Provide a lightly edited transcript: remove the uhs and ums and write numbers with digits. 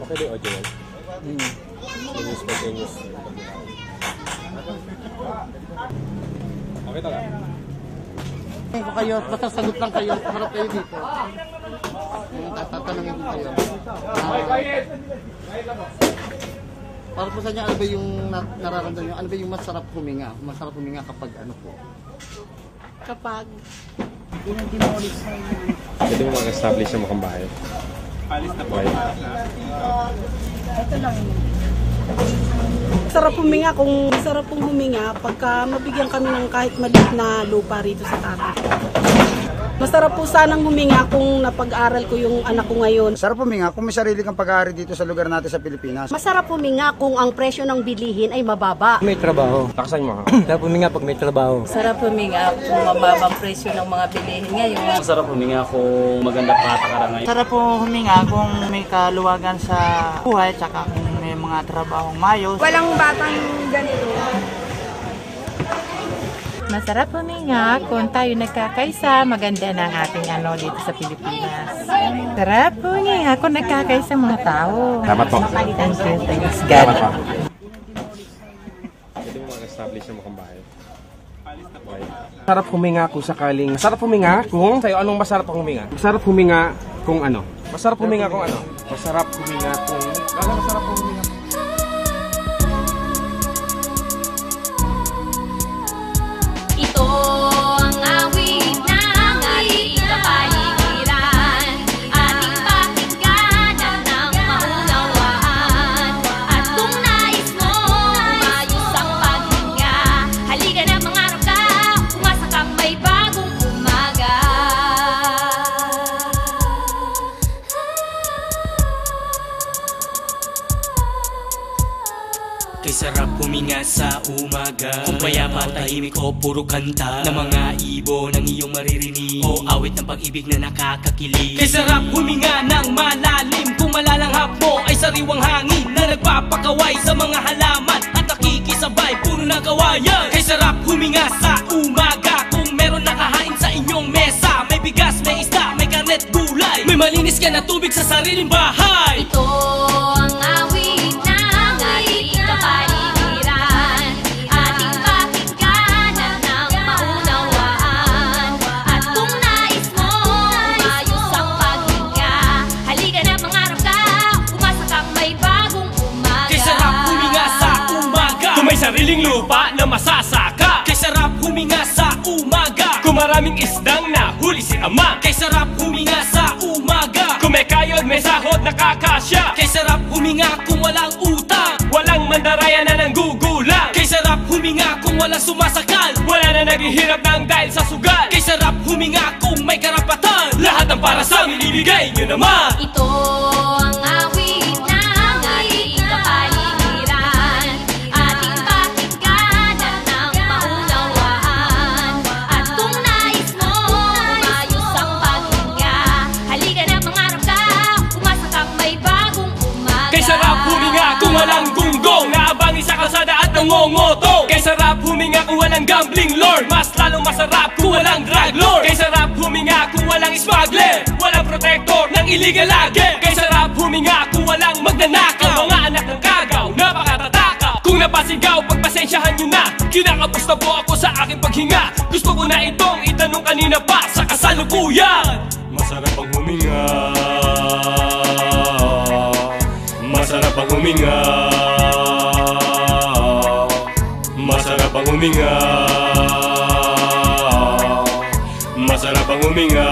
Pwede original. Pwede spontaneous. Okay talaga. Kung kayo, basta sagot lang kayo, harap kayo dito. Tatanungin ko kayo. Para po sa inyo, ano ba yung nararamdaman nyo? Ano ba yung masarap huminga? Masarap huminga kapag ano po? Kapag dinademolish na yun. Pwede mo mag-establish yung mukhang bahay. Alis na po. Ito lang yun. Sarap pong huminga pagka mabigyan kami ng kahit maliit na lupa rito sa tatay. Masarap po sanang huminga kung napag-aral ko yung anak ko ngayon. Masarap huminga kung may sarili kang pag-aari dito sa lugar natin sa Pilipinas. Masarap huminga kung ang presyo ng bilihin ay mababa. May trabaho. Takasan mo ha. Sarap huminga pag may trabaho. Masarap huminga kung mababang presyo ng mga bilihin ngayon. Masarap huminga kung maganda patakaran ngayon. Masarap po huminga kung may kaluwagan sa buhay tsaka kung may mga trabahong mayos. Walang batang ganito. Masarap huminga kung tayo nagkakaisa, maganda ng ating dito sa Pilipinas. Sarap huminga kung nagkakaisa mga tao. Dapat po. Thank you, thanks God. Dapat po. Pwede mo mag-establish yung mukhang bahay. Masarap huminga kung sakaling... Masarap huminga kung... Sa'yo, anong masarap ang huminga? Masarap huminga kung ano? Masarap huminga kung ano? Masarap huminga kung... Lalo masarap huminga. Ito ang awit ng ating kapaligiran, ating pakinggan ng maunawaan. At kung nais mo umayos ang paghinga, halika na mangarap ka, umasa kang may bagong umaga. Kay sarap huminga sa umaga, kung payapa, tahimik o puro kanta ng mga ibon ng iyong maririnig, o awit ng pag-ibig na nakakakilig. Kay sarap huminga ng malalim, kung malalanghap mo ay sariwang hangin na nagpapakaway sa mga halaman at nakikisabay puno ng kawayan. Kay sarap huminga sa umaga kung meron nakahain sa inyong mesa, may bigas, may isda, may karnet, gulay, may malinis ka na tubig sa sariling bahay. Ito ang awit ng ating kapaligiran, ating pakinggan ng maunawaan. At kung nais mo umayos ang paghinga, halika na mangarap ka, umasa kang may bagong umaga. Kay sarap huminga sa umaga kung may sariling lupa na masasaka. Kay sarap huminga sa umaga kung maraming isdang nahuli si ama. Kay sarap huminga sa umaga kung may kayod, may sahod, nakakasya. Kay sarap huminga kung walang utang, walang mandaraya na nanggugulang. Kay sarap huminga kung walang sumasakal, wala na naghihirap ng dahil sa sugal. Kay sarap huminga kung may karapatan, lahat ng para sa amin ibigay nyo naman. Ito ang awit ng ating kapaligiran, ating pakinggan ng maunawaan. At kung nais mo umayos ang paghinga, halika na mangarap ka, umasa kang may bagong umaga. Kay sarap huminga kung walang gunggong, naabangi sa kalsada at nangongotong. Kay sarap huminga kung walang gambling lord, mas lalong masarap kung walang drug lord. Kay sarap huminga kung walang smuggler, walang protector ng illegal agent. Kay sarap huminga kung walang magnanakaw, mga anak ng kagaw, napakatatakaw. Kung napasigaw, pagpasensyahan nyo na, kinakapos na po ako sa aking paghinga. Gusto ko na itong itanong kanina pa sa kasalukuyan. Masarap ang huminga, masarap ang huminga, masarap ang huminga, masarap ang huminga.